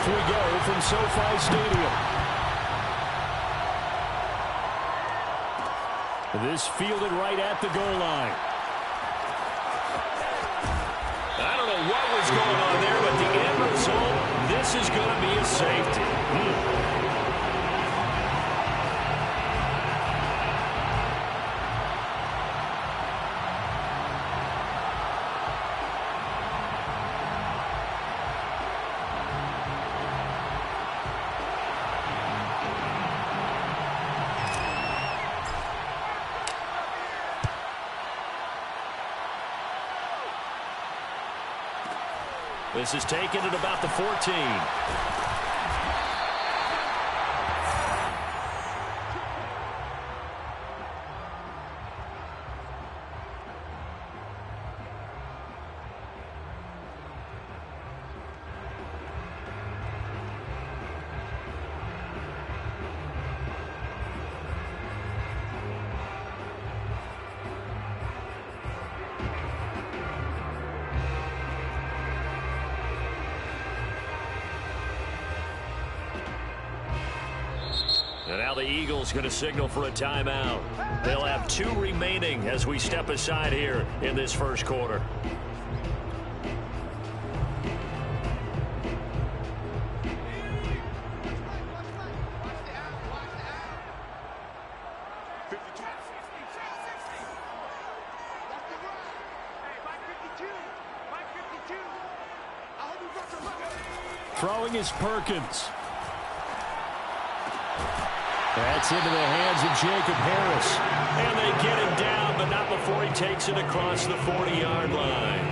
we go from SoFi Stadium. This fielded right at the goal line. I don't know what was going on there, but the end result, this is going to be a safety. This is taken at about the 14. And now the Eagles going to signal for a timeout. They'll have 2 remaining as we step aside here in this first quarter. Throwing is Perkins. That's into the hands of Jacob Harris. And they get him down, but not before he takes it across the 40-yard line.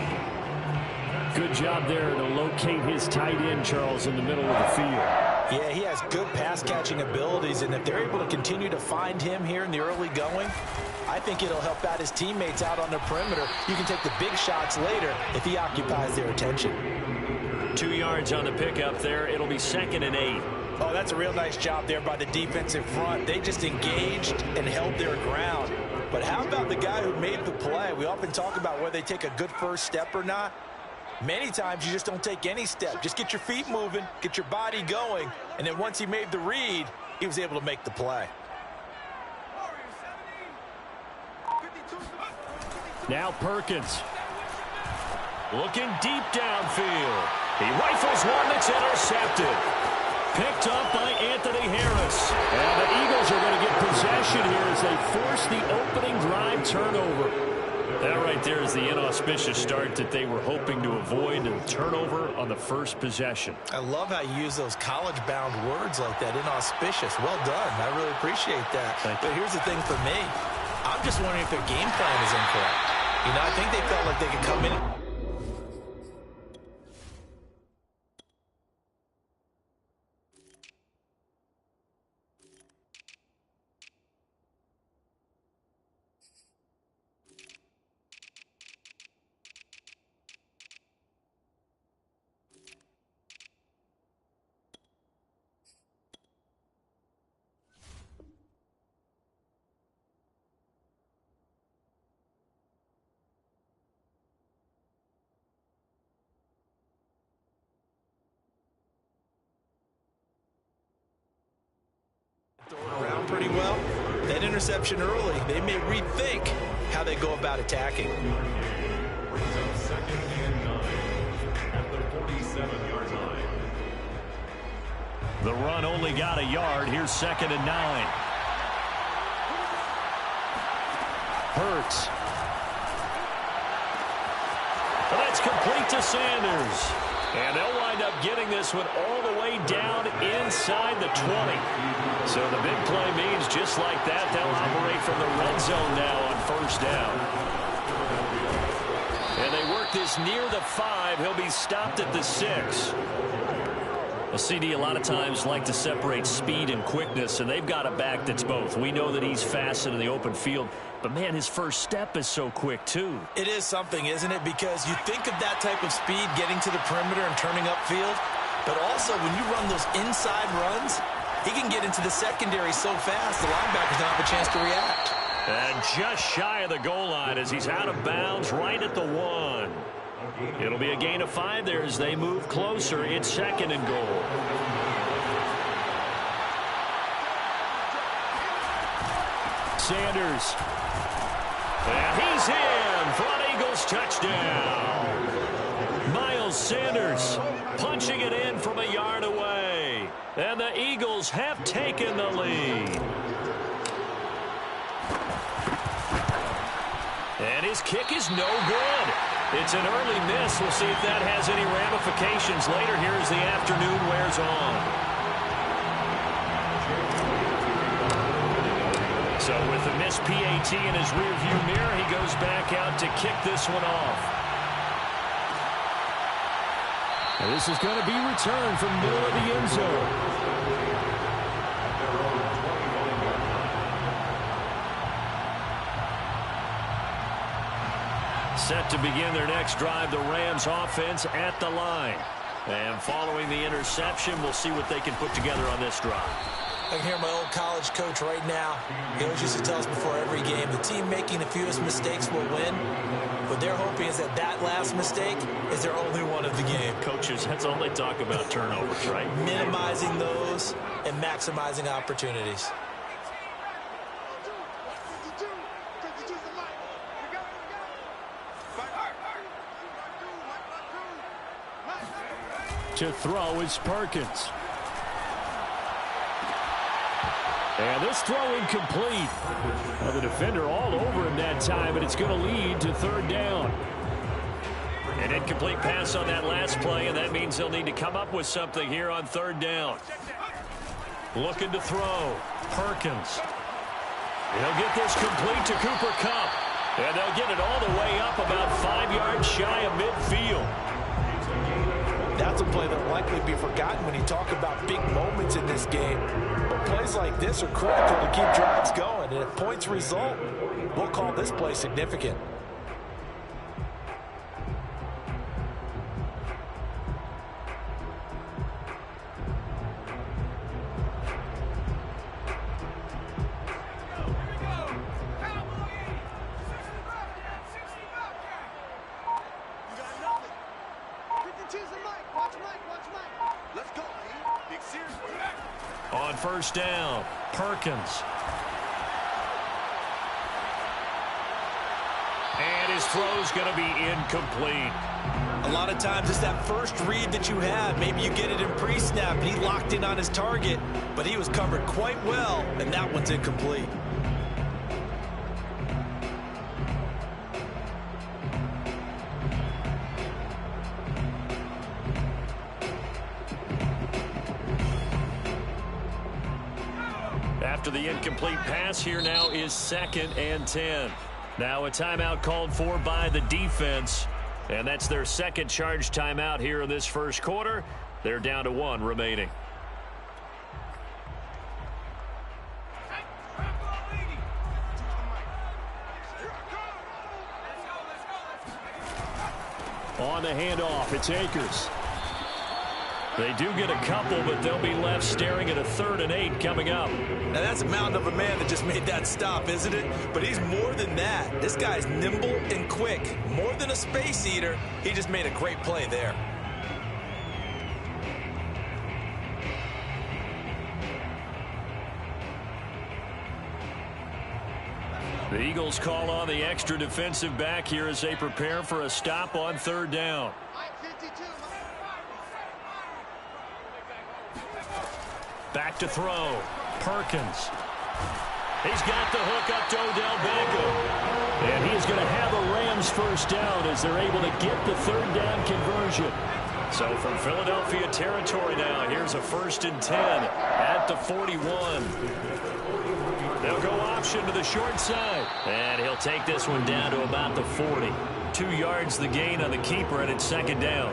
Good job there to locate his tight end, Charles, in the middle of the field. Yeah, he has good pass-catching abilities, and if they're able to continue to find him here in the early going, I think it'll help out his teammates out on the perimeter. You can take the big shots later if he occupies their attention. 2 yards on the pickup there. It'll be 2nd and 8. Oh, that's a real nice job there by the defensive front. They just engaged and held their ground. But how about the guy who made the play? We often talk about whether they take a good first step or not. Many times you just don't take any step. Just get your feet moving, get your body going, and then once he made the read, he was able to make the play. Now Perkins. Looking deep downfield. He rifles one that's intercepted. Picked up by Anthony Harris. And the Eagles are going to get possession here as they force the opening drive turnover. That right there is the inauspicious start that they were hoping to avoid, and turnover on the first possession. I love how you use those college-bound words like that, inauspicious. Well done. I really appreciate that. But here's the thing for me. I'm just wondering if their game plan is incorrect. You know, I think they felt like they could come in. Around pretty well. That interception early, they may rethink how they go about attacking. Second and 9 at the 47-yard line. The run only got a yard. Here's 2nd and 9. Hurts. Well, that's complete to Sanders. And they'll wind up getting this one all the way down inside the 20. So the big play means just like that, they'll operate from the red zone now on first down. And they work this near the 5. He'll be stopped at the 6. Well, CD, a lot of times like to separate speed and quickness, and they've got a back that's both. We know that he's fast in the open field, but, man, his first step is so quick, too. It is something, isn't it? Because you think of that type of speed getting to the perimeter and turning upfield, but also when you run those inside runs, he can get into the secondary so fast the linebackers don't have a chance to react. And just shy of the goal line as he's out of bounds right at the 1. It'll be a gain of 5 there as they move closer. It's 2nd and goal. Sanders. And he's in for an Eagles touchdown. Miles Sanders punching it in from a yard away. And the Eagles have taken the lead. And his kick is no good. It's an early miss. We'll see if that has any ramifications later here as the afternoon wears on. So with the missed PAT in his rearview mirror, he goes back out to kick this one off. And this is going to be returned from middle of the end zone. Set to begin their next drive, the Rams offense at the line. And following the interception, we'll see what they can put together on this drive. I can hear my old college coach right now. He always used to tell us before every game, the team making the fewest mistakes will win. What they're hoping is that that last mistake is their only one of the game. Coaches, that's all they talk about, turnovers, right? Minimizing those and maximizing opportunities. To throw is Perkins. And this throw incomplete. Well, the defender all over him that time, and it's going to lead to 3rd down. An incomplete pass on that last play, and that means they'll need to come up with something here on 3rd down. Looking to throw. Perkins. He'll get this complete to Cooper Kupp. And they'll get it all the way up about 5 yards shy of midfield. That's a play that will likely be forgotten when you talk about big moments in this game. But plays like this are critical to keep drives going. And if points result, we'll call this play significant. On 1st down, Perkins. And his throw's going to be incomplete. A lot of times it's that first read that you have. Maybe you get it in pre-snap and he locked in on his target, but he was covered quite well, and that one's incomplete. After the incomplete pass, here now is 2nd and 10. Now a timeout called for by the defense. And that's their 2nd charge timeout here in this 1st quarter. They're down to 1 remaining. On the handoff, it's Akers. They do get a couple, but they'll be left staring at a 3rd and 8 coming up. Now that's a mountain of a man that just made that stop, isn't it? But he's more than that. This guy's nimble and quick. More than a space eater, he just made a great play there. The Eagles call on the extra defensive back here as they prepare for a stop on 3rd down. Back to throw. Perkins. He's got the hook up to Odell Beckham. And he's going to have a Rams 1st down as they're able to get the 3rd down conversion. So from Philadelphia territory now, here's a 1st and 10 at the 41. They'll go option to the short side. And he'll take this one down to about the 40. 2 yards the gain on the keeper, and it's 2nd down.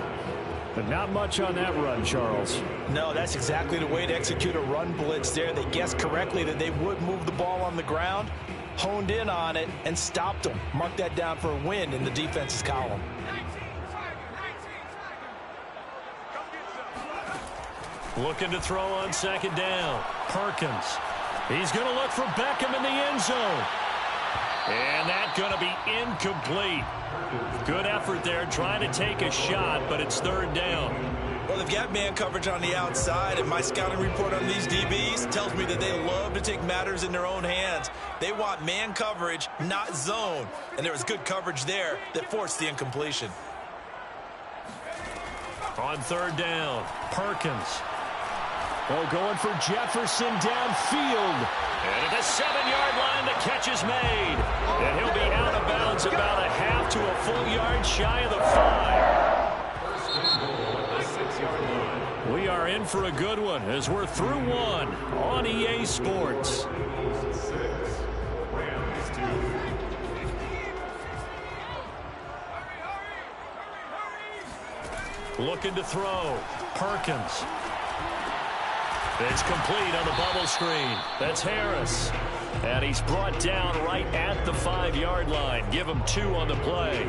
But not much on that run, Charles. No, that's exactly the way to execute a run blitz there. They guessed correctly that they would move the ball on the ground, honed in on it, and stopped them. Mark that down for a win in the defense's column. Looking to throw on 2nd down. Perkins. He's going to look for Beckham in the end zone. And that's going to be incomplete. Good effort there trying to take a shot, but it's third down. Well, they've got man coverage on the outside, and my scouting report on these DBs tells me that they love to take matters in their own hands. They want man coverage, not zone. And there was good coverage there that forced the incompletion. On third down, Perkins. Oh, going for Jefferson downfield. And at the 7-yard line, the catch is made. And he'll be out of bounds about a half to a full yard shy of the 5. We are in for a good one as we're through one on EA Sports. Looking to throw. Perkins. It's complete on the bubble screen. That's Harris. And he's brought down right at the 5-yard line. Give him 2 on the play.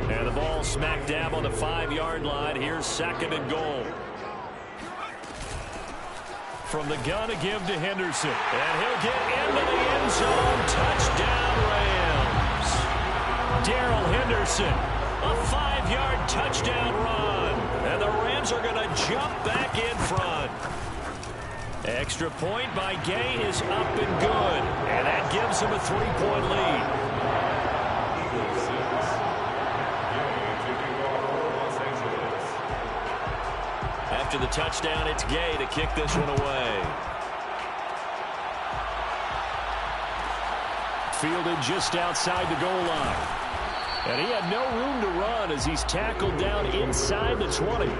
And the ball smack dab on the 5-yard line. Here's second and goal. From the gun to give to Henderson. And he'll get into the end zone. Touchdown, Rams. Darrell Henderson. A 5-yard touchdown run. And the Rams are going to jump back in front. Extra point by Gay is up and good. And that gives him a 3-point lead. After the touchdown, it's Gay to kick this one away. Fielded just outside the goal line. And he had no room to run as he's tackled down inside the 20.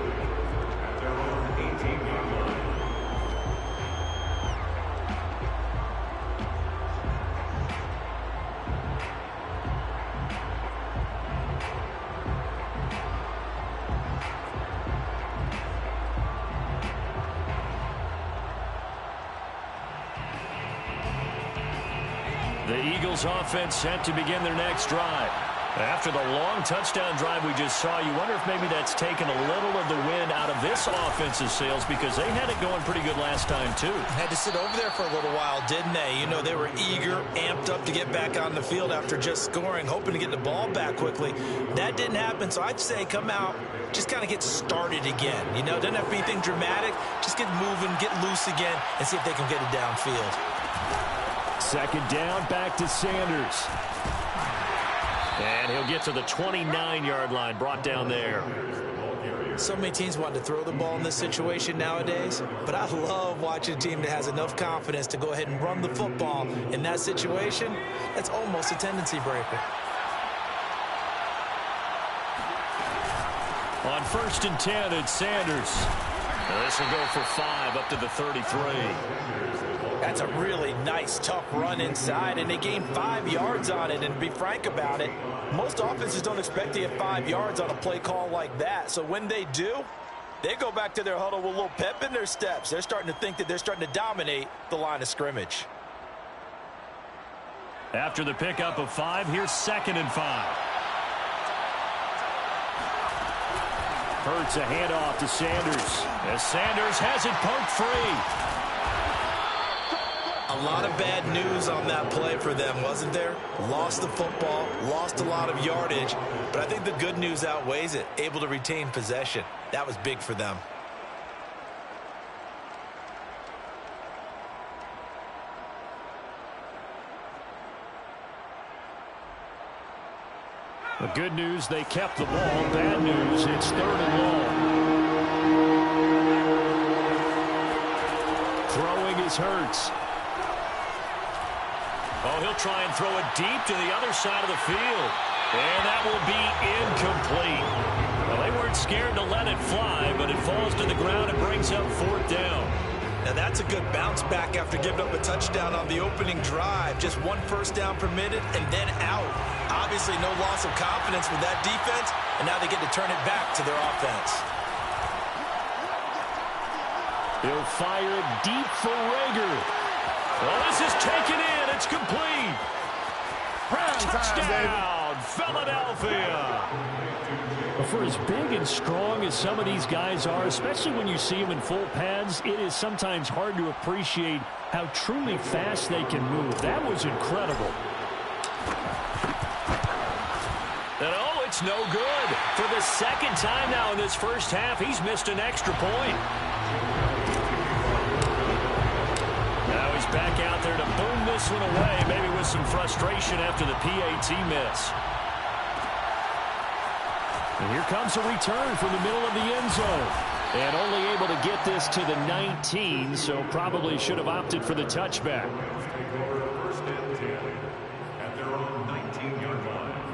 The Eagles offense set to begin their next drive. After the long touchdown drive we just saw, you wonder if maybe that's taken a little of the wind out of this offense's sails because they had it going pretty good last time too. Had to sit over there for a little while, didn't they? You know, they were eager, amped up to get back on the field after just scoring, hoping to get the ball back quickly. That didn't happen, so I'd say come out, just kind of get started again. You know, doesn't have to be anything dramatic. Just get moving, get loose again, and see if they can get it downfield. Second down, back to Sanders. And he'll get to the 29-yard line, brought down there. So many teams want to throw the ball in this situation nowadays, but I love watching a team that has enough confidence to go ahead and run the football in that situation. That's almost a tendency breaker. On 1st and 10, it's Sanders. This will go for 5 up to the 33. That's a really nice, tough run inside, and they gained 5 yards on it. And to be frank about it, most offenses don't expect to get 5 yards on a play call like that. So when they do, they go back to their huddle with a little pep in their steps. They're starting to think that they're starting to dominate the line of scrimmage. After the pickup of 5, here's 2nd and 5. Hurts a handoff to Sanders. As Sanders has it poked free. A lot of bad news on that play for them, wasn't there? Lost the football, lost a lot of yardage, but I think the good news outweighs it. Able to retain possession. That was big for them. The good news, they kept the ball. Bad news, it's 3rd and long. Throwing is Hurts. Oh, he'll try and throw it deep to the other side of the field. And that will be incomplete. Well, they weren't scared to let it fly, but it falls to the ground and brings up 4th down. Now that's a good bounce back after giving up a touchdown on the opening drive. Just 1 first down permitted and then out. Obviously no loss of confidence with that defense, and now they get to turn it back to their offense. He'll fire it deep for Rager. Well, this is taken in. It's complete. Touchdown, Philadelphia. For as big and strong as some of these guys are, especially when you see them in full pads, it is sometimes hard to appreciate how truly fast they can move. That was incredible. It's no good. For the second time now in this first half, he's missed an extra point. Now he's back out there to boom this one away, maybe with some frustration after the PAT miss. And here comes a return from the middle of the end zone. And only able to get this to the 19, so probably should have opted for the touchback. First and 10 at their own 19-yard line.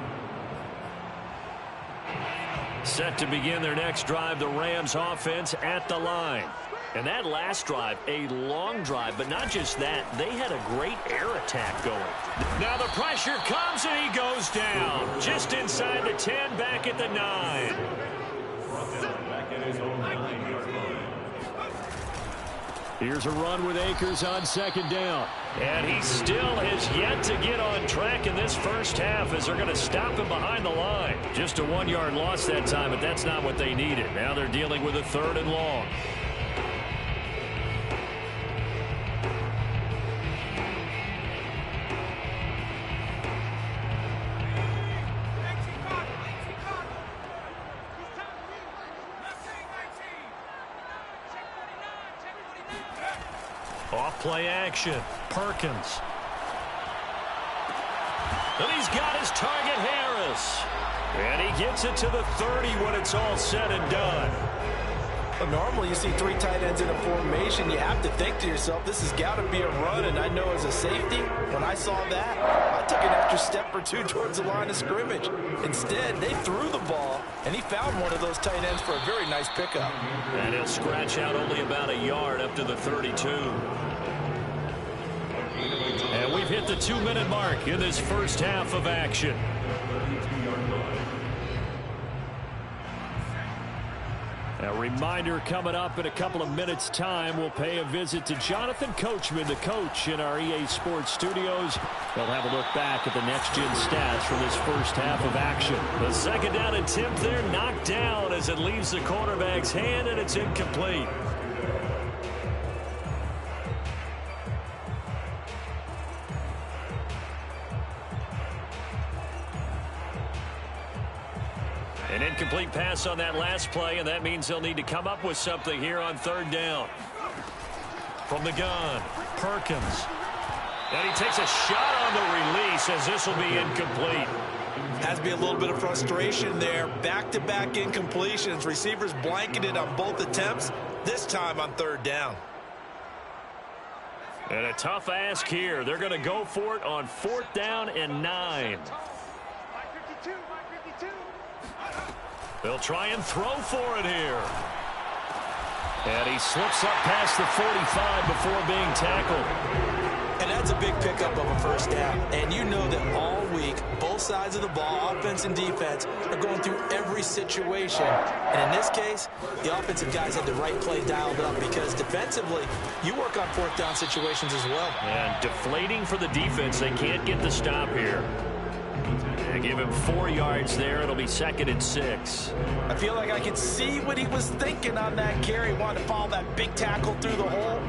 Set to begin their next drive, the Rams offense at the line. And that last drive, a long drive, but not just that, they had a great air attack going. Now the pressure comes and he goes down. Just inside the 10, back at the 9. Here's a run with Akers on second down. And he still has yet to get on track in this first half as they're going to stop him behind the line. Just a 1-yard loss that time, but that's not what they needed. Now they're dealing with a 3rd and long. Off-play action. Perkins. And he's got his target, Harris. And he gets it to the 30 when it's all said and done. But normally you see 3 tight ends in a formation. You have to think to yourself, this has got to be a run. And I know as a safety, when I saw that, I took an extra step or 2 towards the line of scrimmage. Instead, they threw the ball, and he found one of those tight ends for a very nice pickup. And he'll scratch out only about a yard up to the 32. And we've hit the 2-minute mark in this first half of action. A reminder coming up in a couple of minutes' time. We'll pay a visit to Jonathan Coachman, the coach in our EA Sports studios. They'll have a look back at the next-gen stats from this first half of action. The second down attempt there knocked down as it leaves the quarterback's hand, and it's incomplete. An incomplete pass on that last play, and that means they'll need to come up with something here on 3rd down. From the gun, Perkins. And he takes a shot on the release as this will be incomplete. Has to be a little bit of frustration there. Back-to-back incompletions. Receivers blanketed on both attempts, this time on 3rd down. And a tough ask here. They're going to go for it on 4th down and 9. They'll try and throw for it here. And he slips up past the 45 before being tackled. And that's a big pickup of a first down. And you know that all week, both sides of the ball, offense and defense, are going through every situation. And in this case, the offensive guys had the right play dialed up because defensively, you work on 4th down situations as well. And deflating for the defense. They can't get the stop here. They give him 4 yards there. It'll be 2nd and 6. I feel like I can see what he was thinking on that carry. Wanted to follow that big tackle through the hole.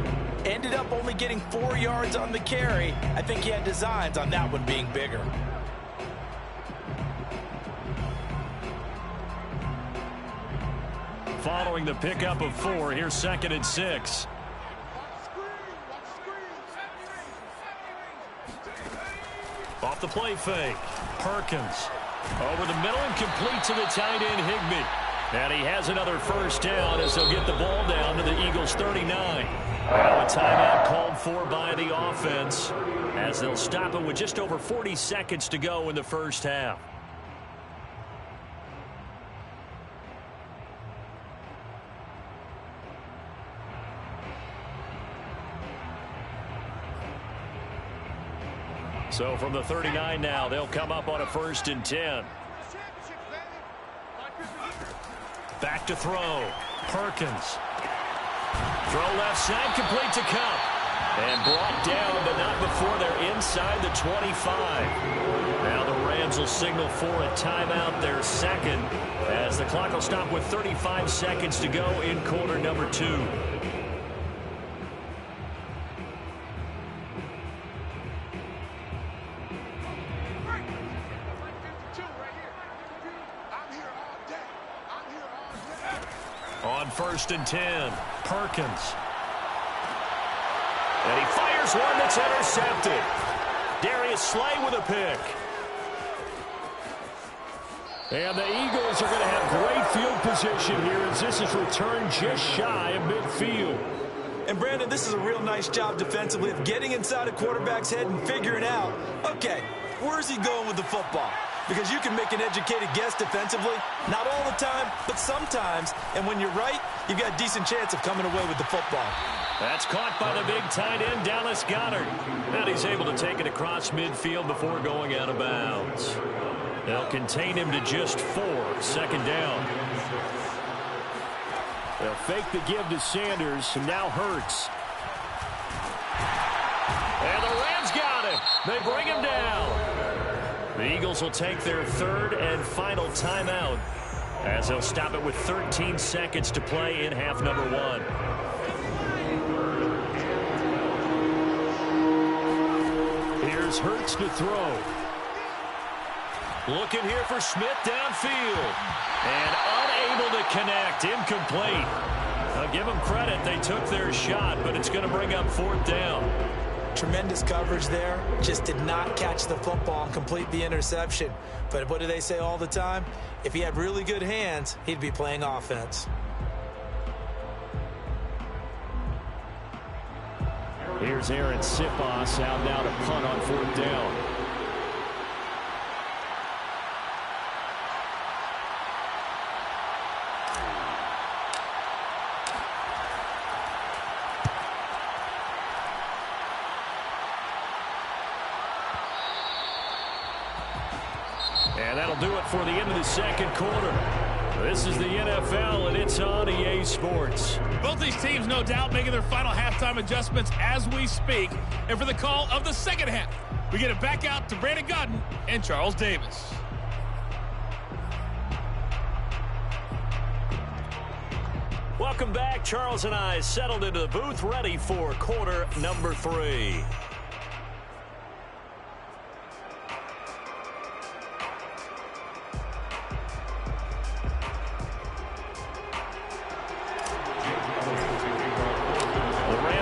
Ended up only getting 4 yards on the carry. I think he had designs on that one being bigger. Following the pickup of 4, here's 2nd and 6. Off the play fake. Perkins. Over the middle and complete to the tight end, Higbee. And he has another first down as they'll get the ball down to the Eagles' 39. Now a timeout called for by the offense as they'll stop it with just over 40 seconds to go in the first half. So from the 39 now, they'll come up on a 1st and 10. Back to throw. Perkins. Throw left side, complete to Cup. And brought down, but not before they're inside the 25. Now the Rams will signal for a timeout, their 2nd, as the clock will stop with 35 seconds to go in quarter number 2. On 1st and 10, Perkins. And he fires one that's intercepted. Darius Slay with a pick. And the Eagles are going to have great field position here as this is returned just shy of midfield. And, Brandon, this is a real nice job defensively of getting inside a quarterback's head and figuring out, okay, where's he going with the football? Because you can make an educated guess defensively, not all the time, but sometimes. And when you're right, you've got a decent chance of coming away with the football. That's caught by the big tight end, Dallas Goedert. And he's able to take it across midfield before going out of bounds. They'll contain him to just 4. 2nd down. They'll fake the give to Sanders, and now Hurts. And the Rams got him. They bring him down. The Eagles will take their 3rd and final timeout as they'll stop it with 13 seconds to play in half number 1. Here's Hurts to throw. Looking here for Smith downfield. And unable to connect. Incomplete. I'll give them credit. They took their shot, but it's going to bring up 4th down. Tremendous coverage there. Just did not catch the football and complete the interception. But what do they say all the time? If he had really good hands, he'd be playing offense. Here's Aaron Sipos out now to punt on 4th down. And that'll do it for the end of the 2nd quarter. This is the NFL, and it's on EA Sports. Both these teams, no doubt, making their final halftime adjustments as we speak. And for the call of the 2nd half, we get it back out to Brandon Gaudin and Charles Davis. Welcome back. Charles and I settled into the booth, ready for quarter number 3.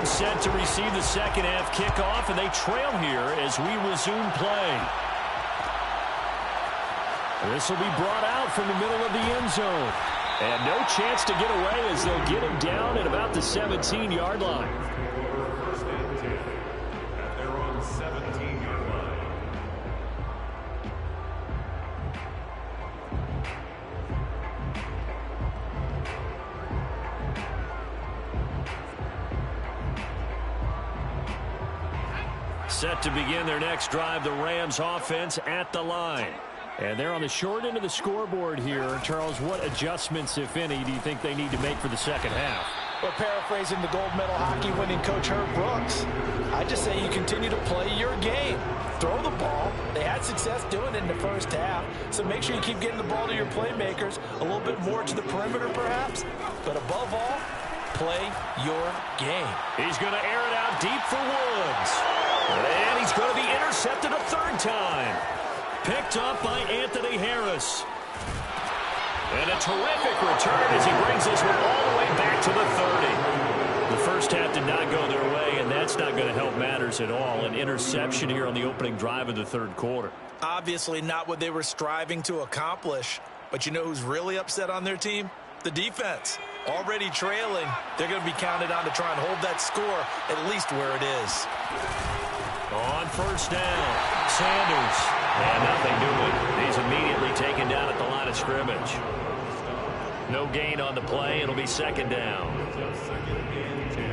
Set to receive the 2nd half kickoff, and they trail here as we resume play. This will be brought out from the middle of the end zone. And no chance to get away as they'll get him down at about the 17-yard line. 1st and 10 at their own 17-yard line. Set to begin their next drive, the Rams offense at the line. And they're on the short end of the scoreboard here. Charles, what adjustments, if any, do you think they need to make for the 2nd half? Well, paraphrasing the gold medal hockey winning coach Herb Brooks, I just say you continue to play your game. Throw the ball. They had success doing it in the 1st half, so make sure you keep getting the ball to your playmakers, a little bit more to the perimeter perhaps, but above all, play your game. He's going to air it out deep for Woods. And he's going to be intercepted a 3rd time. Picked up by Anthony Harris. And a terrific return as he brings this one all the way back to the 30. The 1st half did not go their way, and that's not going to help matters at all. An interception here on the opening drive of the 3rd quarter. Obviously not what they were striving to accomplish. But you know who's really upset on their team? The defense. Already trailing. They're going to be counted on to try and hold that score at least where it is. On 1st down, Sanders. And nothing doing. He's immediately taken down at the line of scrimmage. No gain on the play. It'll be 2nd down. 2nd and 10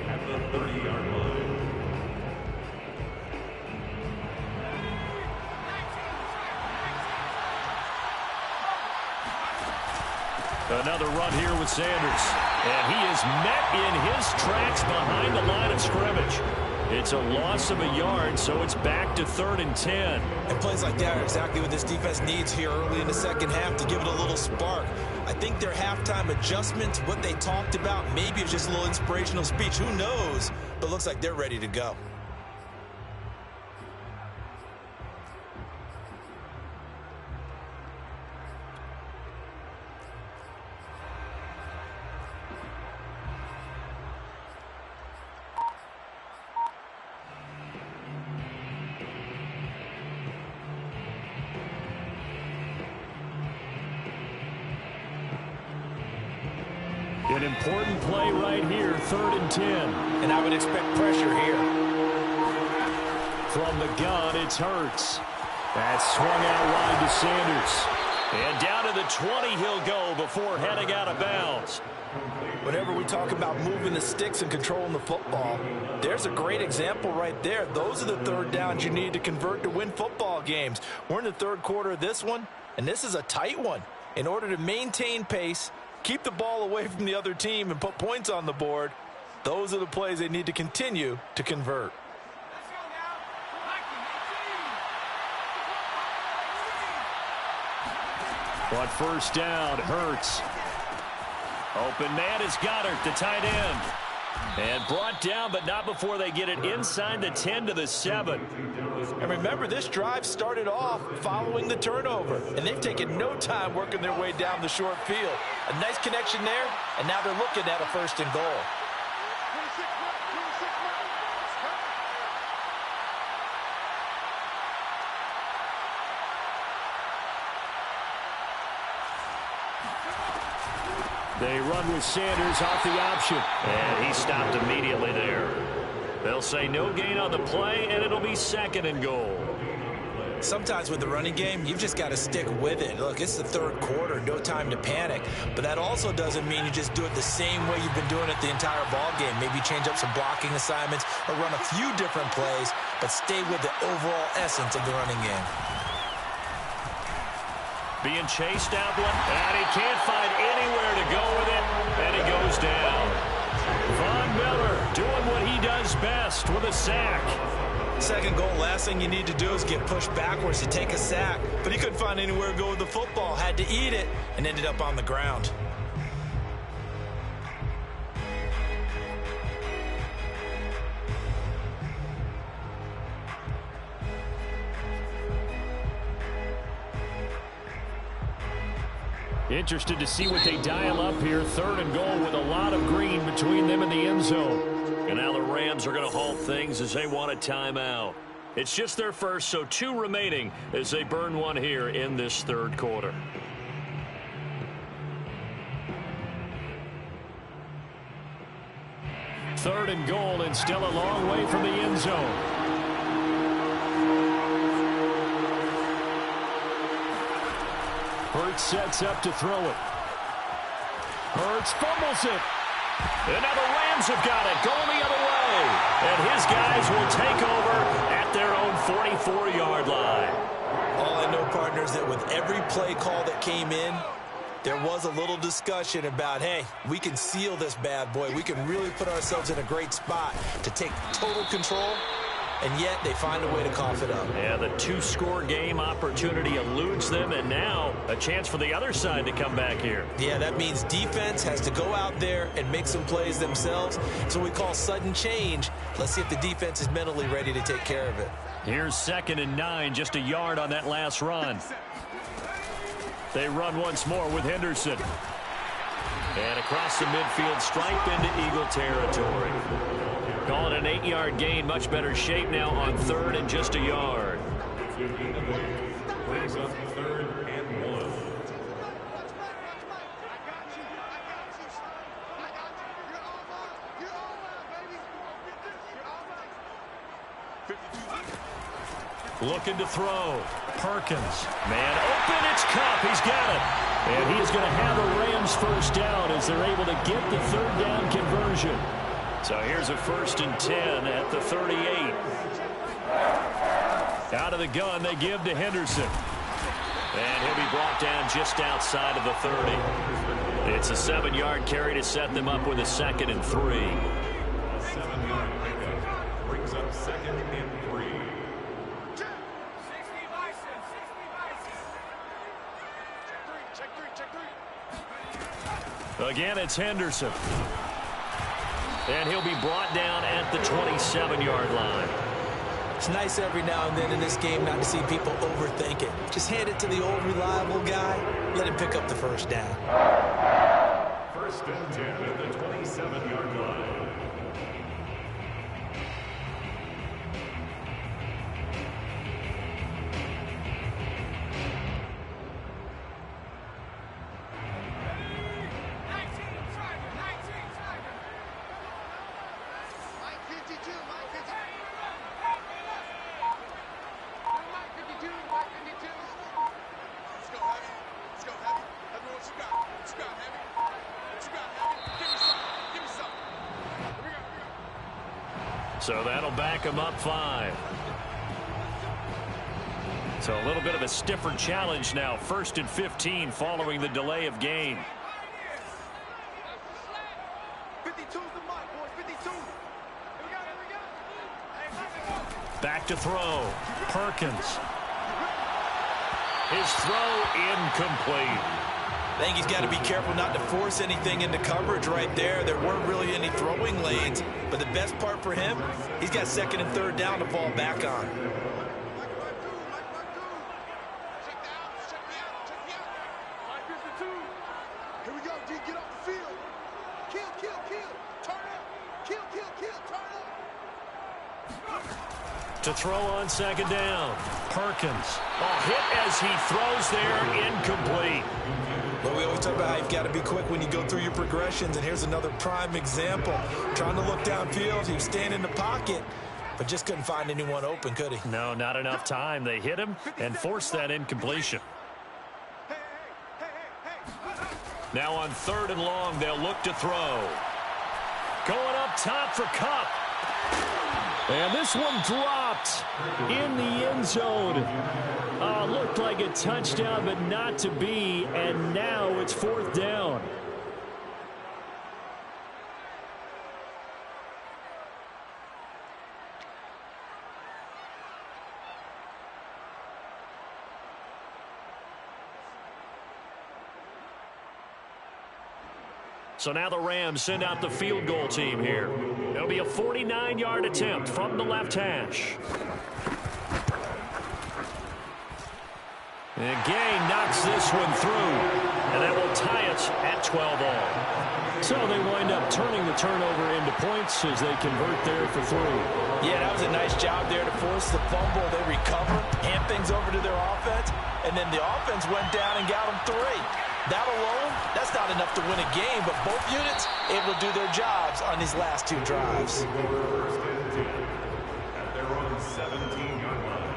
at the 30-yard line. Another run here with Sanders. And he is met in his tracks behind the line of scrimmage. It's a loss of a yard, so it's back to 3rd and 10. And plays like that are exactly what this defense needs here early in the 2nd half to give it a little spark. I think their halftime adjustments, what they talked about, maybe it's just a little inspirational speech. Who knows? But looks like they're ready to go. An important play right here, 3rd and 10. And I would expect pressure here. From the gun, it's Hurts. That's swung out wide to Sanders. And down to the 20 he'll go before heading out of bounds. Whenever we talk about moving the sticks and controlling the football, there's a great example right there. Those are the 3rd downs you need to convert to win football games. We're in the 3rd quarter of this one, and this is a tight one. In order to maintain pace, keep the ball away from the other team, and put points on the board, those are the plays they need to continue to convert. On 1st down, Hurts. Open man is Goddard, the tight end. And brought down, but not before they get it inside the 10 to the 7. And remember, this drive started off following the turnover, and they've taken no time working their way down the short field. A nice connection there, and now they're looking at a 1st and goal. They run with Sanders off the option. And he stopped immediately there. They'll say no gain on the play, and it'll be 2nd and goal. Sometimes with the running game, you've just got to stick with it. Look, it's the 3rd quarter, no time to panic. But that also doesn't mean you just do it the same way you've been doing it the entire ball game. Maybe change up some blocking assignments or run a few different plays, but stay with the overall essence of the running game. Being chased out, and he can't find anywhere to go with it, and he goes down. Von Miller doing what he does best with a sack. 2nd goal, last thing you need to do is get pushed backwards to take a sack. But he couldn't find anywhere to go with the football, had to eat it, and ended up on the ground. Interested to see what they dial up here. 3rd and goal with a lot of green between them and the end zone. And now the Rams are going to halt things as they want a timeout. It's just their first, so 2 remaining as they burn one here in this 3rd quarter. Third and goal, and still a long way from the end zone. Hurts sets up to throw it. Hurts fumbles it. And now the Rams have got it, going the other way. And his guys will take over at their own 44-yard line. All I know, partners, that with every play call that came in, there was a little discussion about, hey, we can seal this bad boy. We can really put ourselves in a great spot to take total control, and yet they find a way to cough it up. Yeah, the 2-score game opportunity eludes them, and now a chance for the other side to come back here. Yeah, that means defense has to go out there and make some plays themselves. So we call sudden change. Let's see if the defense is mentally ready to take care of it. Here's 2nd and 9, just a yard on that last run. They run once more with Henderson. And across the midfield, stripe into Eagle territory. Calling an 8-yard gain, much better shape now on 3rd and just a yard. Brings up 3rd and 1. Looking to throw. Perkins. Man open, it's Cup. He's got it. And he's going to have a Rams 1st down as they're able to get the 3rd down conversion. So here's a 1st and 10 at the 38. Out of the gun, they give to Henderson. And he'll be brought down just outside of the 30. It's a 7-yard carry to set them up with a 2nd and 3. 7-yard pickup brings up 2nd and 3. Again, it's Henderson. And he'll be brought down at the 27-yard line. It's nice every now and then in this game not to see people overthink it. Just hand it to the old reliable guy. Let him pick up the 1st down. 1st and 10 at the 27-yard line. So that'll back him up 5. So a little bit of a stiffer challenge now. 1st and 15 following the delay of game. 52's the mark, boys. 52. Here we go. Back to throw. Perkins. His throw incomplete. I think he's got to be careful not to force anything into coverage right there. There weren't really any throwing lanes, but the best part for him, he's got 2nd and 3rd down to fall back on. Here we go, G. Get off the field. Kill. Turn up. Kill. Turn up. To throw on 2nd down. Perkins. Hit as he throws there. Incomplete. But we always talk about how you've got to be quick when you go through your progressions, and here's another prime example. Trying to look downfield, he was staying in the pocket, but just couldn't find anyone open, could he? No, not enough time. They hit him and forced that incompletion. Now on 3rd and long, they'll look to throw. Going up top for Kupp. And this one dropped in the end zone. Looked like a touchdown, but not to be. And now it's 4th down. So now the Rams send out the field goal team here. It'll be a 49-yard attempt from the left hash. And Gay knocks this one through, and that will tie us at 12 all. So they wind up turning the turnover into points as they convert there for 3. Yeah, that was a nice job there to force the fumble. They recover, hand things over to their offense, and then the offense went down and got them 3. That alone, that's not enough to win a game, but both units able to do their jobs on these last 2 drives. First and 10 at their own 17-yard line.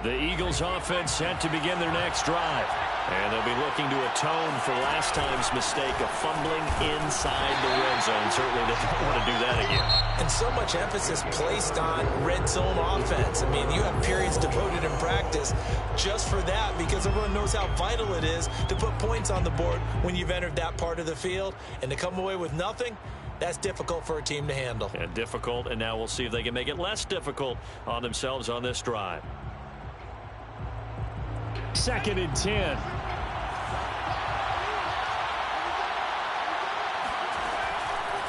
The Eagles offense set to begin their next drive. And they'll be looking to atone for last time's mistake of fumbling inside the red zone. Certainly they don't want to do that again. And so much emphasis placed on red zone offense. I mean, you have periods devoted in practice just for that because everyone knows how vital it is to put points on the board when you've entered that part of the field. And to come away with nothing, that's difficult for a team to handle. And difficult, and now we'll see if they can make it less difficult on themselves on this drive. 2nd and 10.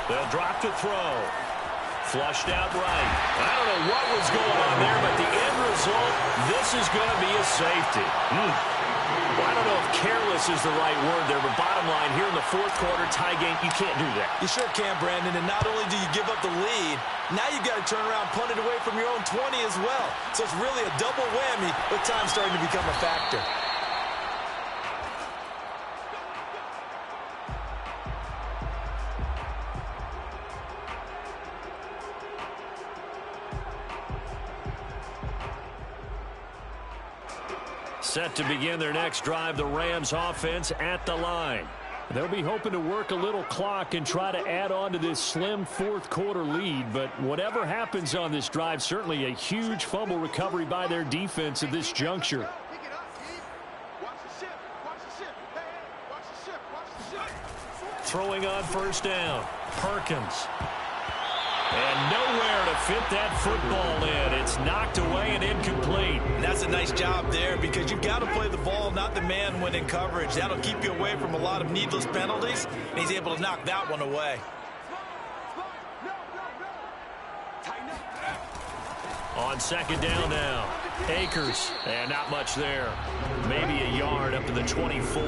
They'll drop to throw. Flushed out right. I don't know what was going on there, but the end result, this is going to be a safety. Well, I don't know if careless is the right word there, but bottom line, here in the 4th quarter, tie game, you can't do that. You sure can, Brandon, and not only do you give up the lead, now you've got to turn around, punt it away from your own 20 as well. So it's really a double whammy with time starting to become a factor. Set to begin their next drive, the Rams offense at the line. They'll be hoping to work a little clock and try to add on to this slim 4th quarter lead. But whatever happens on this drive, certainly a huge fumble recovery by their defense at this juncture. Throwing on 1st down. Perkins. And nowhere to fit that football in. It's knocked away and incomplete. And that's a nice job there because you've got to play the ball, not the man when in coverage. That'll keep you away from a lot of needless penalties, and he's able to knock that one away. On 2nd down now. Akers. And not much there. Maybe a yard up to the 24.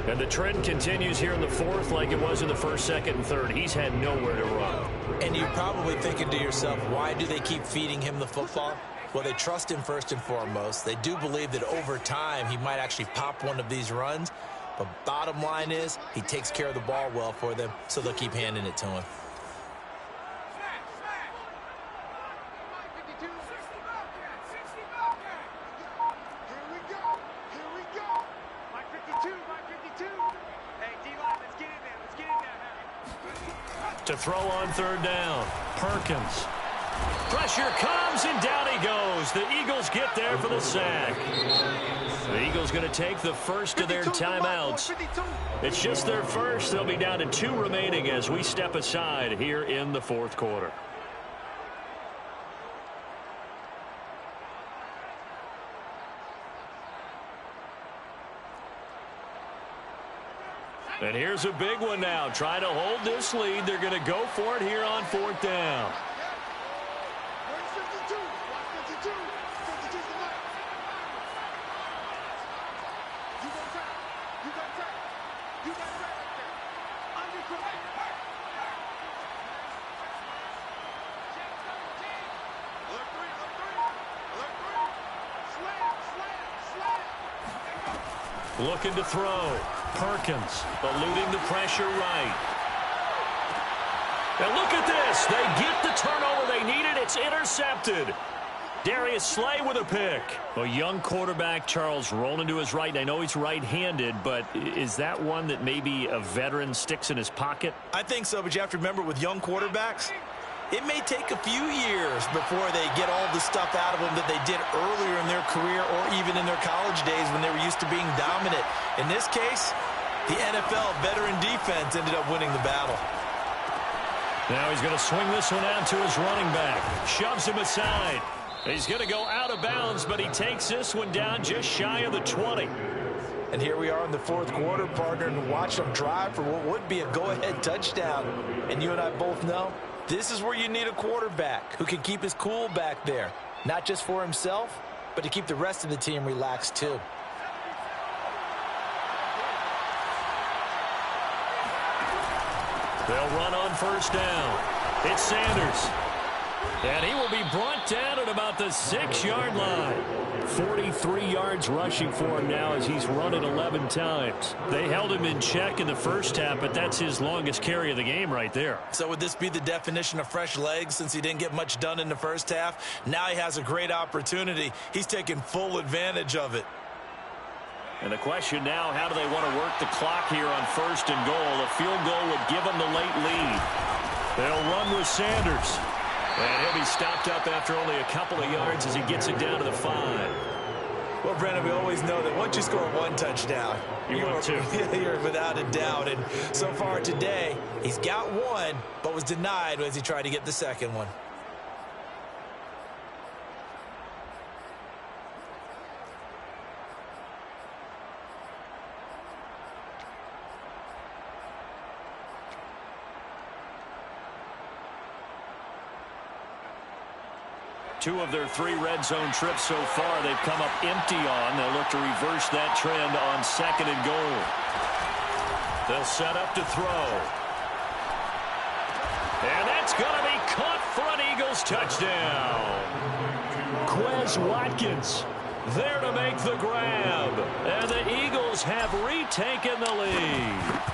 And the trend continues here in the 4th like it was in the 1st, 2nd, and 3rd. He's had nowhere to run. And you're probably thinking to yourself, why do they keep feeding him the football? Well, they trust him first and foremost. They do believe that over time he might actually pop one of these runs. But bottom line is he takes care of the ball well for them, so they'll keep handing it to him. To throw on third down. Perkins. Pressure comes, and down he goes. The Eagles get there for the sack. The Eagles going to take the first of their timeouts. It's just their first. They'll be down to 2 remaining as we step aside here in the fourth quarter. And here's a big one now. Trying to hold this lead. They're going to go for it here on fourth down. Looking to throw. Perkins eluding the pressure right. And look at this. They get the turnover they needed. It's intercepted. Darius Slay with a pick. A young quarterback, Charles, rolling to his right. I know he's right-handed, but is that one that maybe a veteran sticks in his pocket? I think so, but you have to remember with young quarterbacks, it may take a few years before they get all the stuff out of them that they did earlier in their career or even in their college days when they were used to being dominant. In this case, the NFL veteran defense ended up winning the battle. Now he's going to swing this one out to his running back. Shoves him aside. He's going to go out of bounds, but he takes this one down just shy of the 20. And here we are in the fourth quarter, partner, and watch them drive for what would be a go-ahead touchdown. And you and I both know this is where you need a quarterback who can keep his cool back there, not just for himself, but to keep the rest of the team relaxed too. They'll run on first down. It's Sanders. And he will be brought down at about the 6-yard line. 43 yards rushing for him now as he's run it 11 times. They held him in check in the first half, but that's his longest carry of the game right there. So would this be the definition of fresh legs since he didn't get much done in the first half? Now he has a great opportunity. He's taking full advantage of it. And the question now, how do they want to work the clock here on first and goal? A field goal would give them the late lead. They'll run with Sanders. And he'll be stopped up after only a couple of yards as he gets it down to the 5. Well, Brandon, we always know that once you score one touchdown, you're without a doubt. And so far today, he's got one, but was denied as he tried to get the second one. Two of their 3 red zone trips so far they've come up empty on. They'll look to reverse that trend on second and goal. They'll set up to throw. And that's going to be caught for an Eagles touchdown. Quez Watkins there to make the grab. And the Eagles have retaken the lead.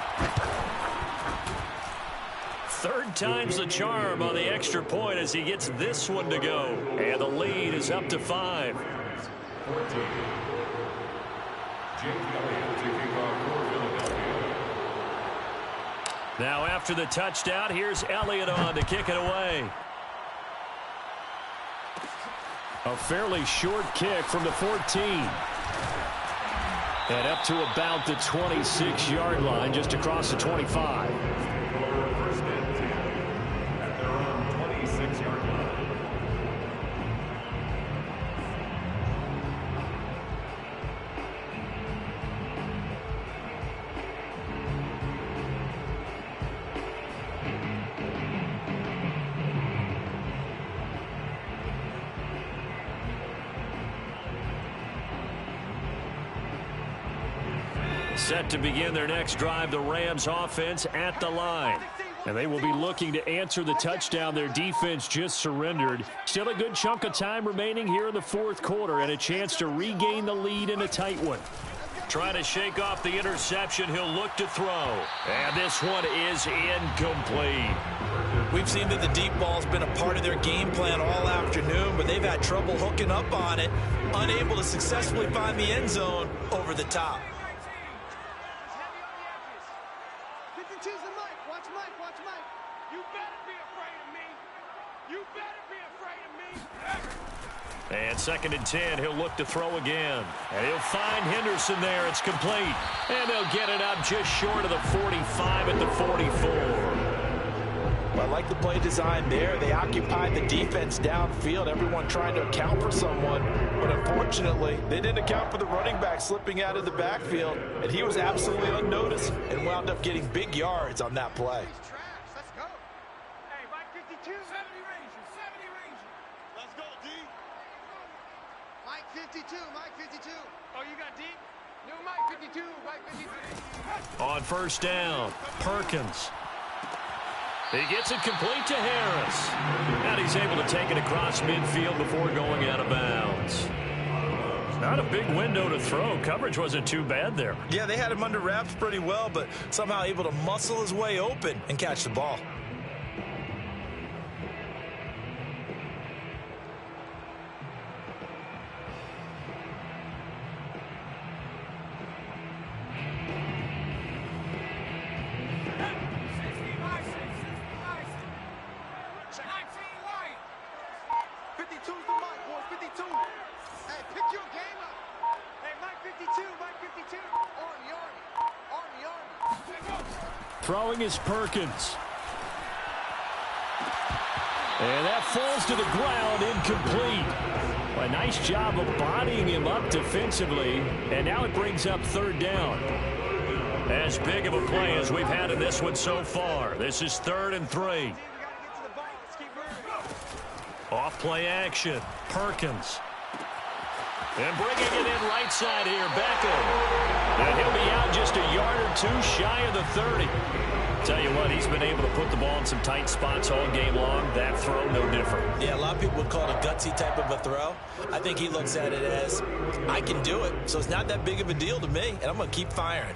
Third time's the charm on the extra point as he gets this one to go. And the lead is up to 5. Now after the touchdown, here's Elliott on to kick it away. A fairly short kick from the 14. And up to about the 26-yard line, just across the 25. Set to begin their next drive, the Rams offense at the line. And they will be looking to answer the touchdown their defense just surrendered. Still a good chunk of time remaining here in the fourth quarter and a chance to regain the lead in a tight one. Trying to shake off the interception, he'll look to throw. And this one is incomplete. We've seen that the deep ball's been a part of their game plan all afternoon, but they've had trouble hooking up on it, unable to successfully find the end zone over the top. Watch Mike. And 2nd and 10, he'll look to throw again. And he'll find Henderson there. It's complete. And they'll get it up just short of the 45 at the 44. I like the play design there. They occupied the defense downfield, everyone trying to account for someone. But unfortunately, they didn't account for the running back slipping out of the backfield, and he was absolutely unnoticed and wound up getting big yards on that play. Let's go. Hey, Mike 52. 70 Rangers. 70 Rangers. Let's go, D. Mike 52. Mike 52. Oh, you got D? No, Mike 52. Mike 52. On 1st down, Perkins. He gets it complete to Harris. And he's able to take it across midfield before going out of bounds. Not a big window to throw. Coverage wasn't too bad there. Yeah, they had him under wraps pretty well, but somehow able to muscle his way open and catch the ball. Throwing is Perkins. And that falls to the ground, incomplete. A nice job of bodying him up defensively. And now it brings up 3rd down. As big of a play as we've had in this one so far. This is 3rd and 3. Off play action. Perkins. And bringing it in right side here, Beckham. And he'll be out just a yard or two shy of the 30. Tell you what, he's been able to put the ball in some tight spots all game long. That throw, no different. Yeah, a lot of people would call it a gutsy type of a throw. I think he looks at it as, I can do it, so it's not that big of a deal to me, and I'm going to keep firing.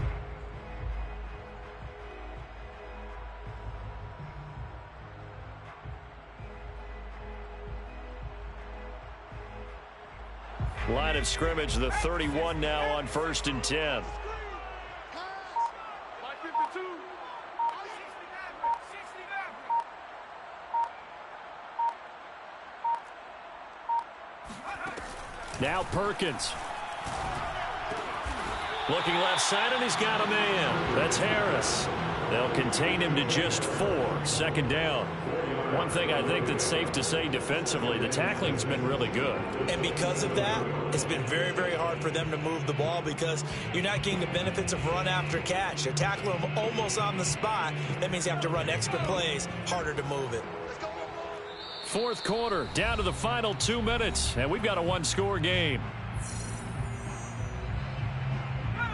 Line of scrimmage, the 31 now on 1st and 10. Now Perkins. Looking left side, and he's got a man. That's Harris. They'll contain him to just 4. 2nd down. One thing I think that's safe to say defensively, the tackling's been really good. And because of that, it's been very, very hard for them to move the ball because you're not getting the benefits of run after catch. They're tackling them almost on the spot. That means you have to run extra plays, harder to move it. 4th quarter, down to the final 2 minutes, and we've got a 1-score game.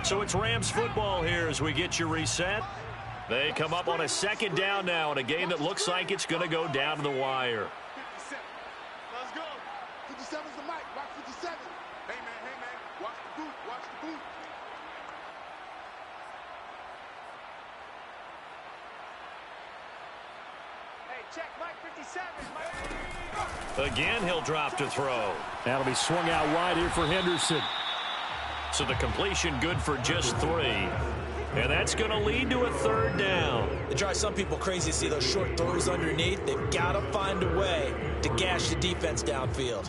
So it's Rams football here as we get you reset. They come up on a 2nd down now in a game that looks like it's going to go down to the wire. 57. Let's go. 57's the mic. Watch 57. Hey, man. Watch the boot. Watch the boot. Hey, check Mike 57. Again, he'll drop to throw. That'll be swung out wide here for Henderson. So the completion good for just 3. And that's going to lead to a 3rd down. It drives some people crazy to see those short throws underneath. They've got to find a way to gash the defense downfield.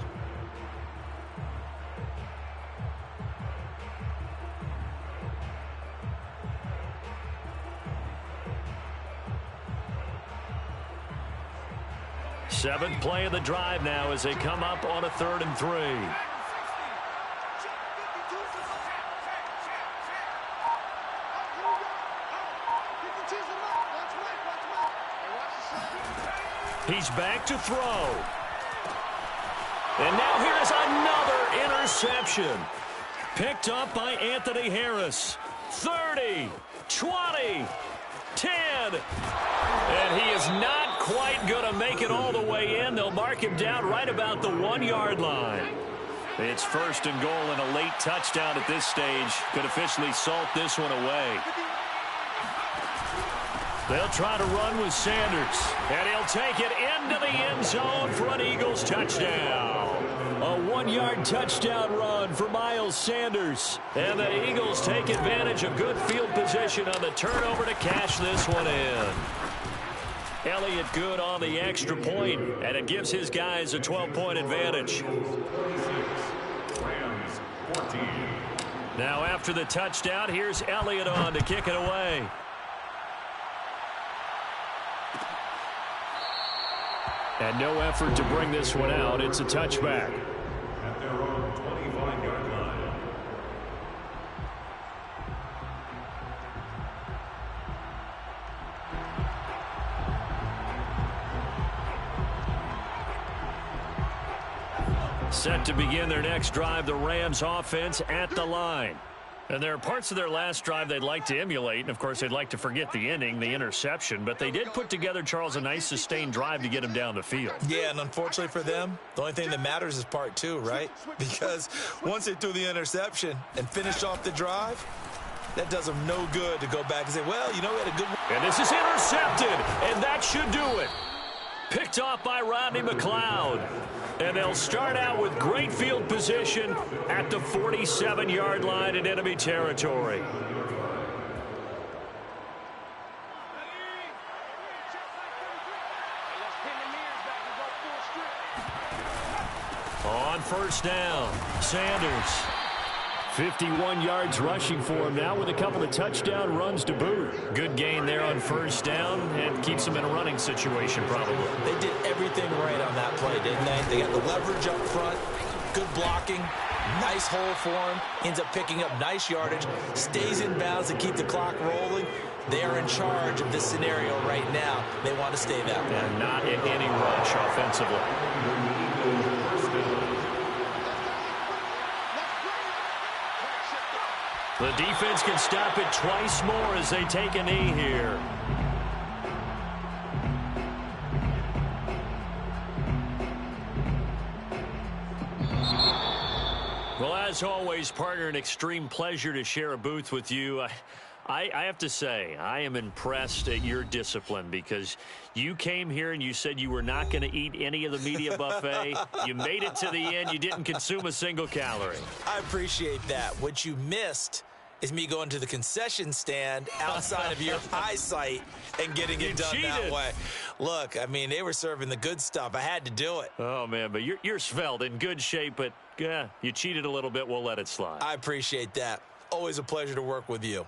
Seventh play of the drive now as they come up on a 3rd and 3. He's back to throw. And now here is another interception. Picked up by Anthony Harris. 30, 20, 10. And he is not quite going to make it all the way in. They'll mark him down right about the 1-yard line. It's 1st and goal, and a late touchdown at this stage could officially salt this one away. They'll try to run with Sanders, and he'll take it into the end zone for an Eagles touchdown. A 1-yard touchdown run for Miles Sanders. And the Eagles take advantage of good field position on the turnover to cash this one in. Elliott good on the extra point, and it gives his guys a 12-point advantage. 26, Rams 14. Now after the touchdown, here's Elliott on to kick it away. And no effort to bring this one out. It's a touchback. At their own 25-yard line. Set to begin their next drive, the Rams offense at the line. And there are parts of their last drive they'd like to emulate. And, of course, they'd like to forget the inning, the interception. But they did put together, Charles, a nice sustained drive to get him down the field. Yeah, and unfortunately for them, the only thing that matters is part two, right? Because once they threw the interception and finished off the drive, that does them no good to go back and say, well, you know, we had a good one. And this is intercepted, and that should do it. Picked off by Rodney McLeod. And they'll start out with great field position at the 47-yard line in enemy territory. On first down, Sanders. 51 yards rushing for him now with a couple of touchdown runs to boot. Good gain there on first down and keeps him in a running situation probably. They did everything right on that play, didn't they? They got the leverage up front, good blocking, nice hole for him, ends up picking up nice yardage, stays in bounds to keep the clock rolling. They are in charge of this scenario right now. They want to stay that way. And not in any rush offensively. The defense can stop it twice more as they take a knee here. Well, as always, partner, an extreme pleasure to share a booth with you. I have to say, I am impressed at your discipline because you came here and you said you were not going to eat any of the media buffet. You made it to the end. You didn't consume a single calorie. I appreciate that. What you missed is me going to the concession stand outside of your eyesight and getting it done that way. Look, I mean, they were serving the good stuff. I had to do it. Oh, man, but you're svelte, in good shape, but you cheated a little bit. We'll let it slide. I appreciate that. Always a pleasure to work with you.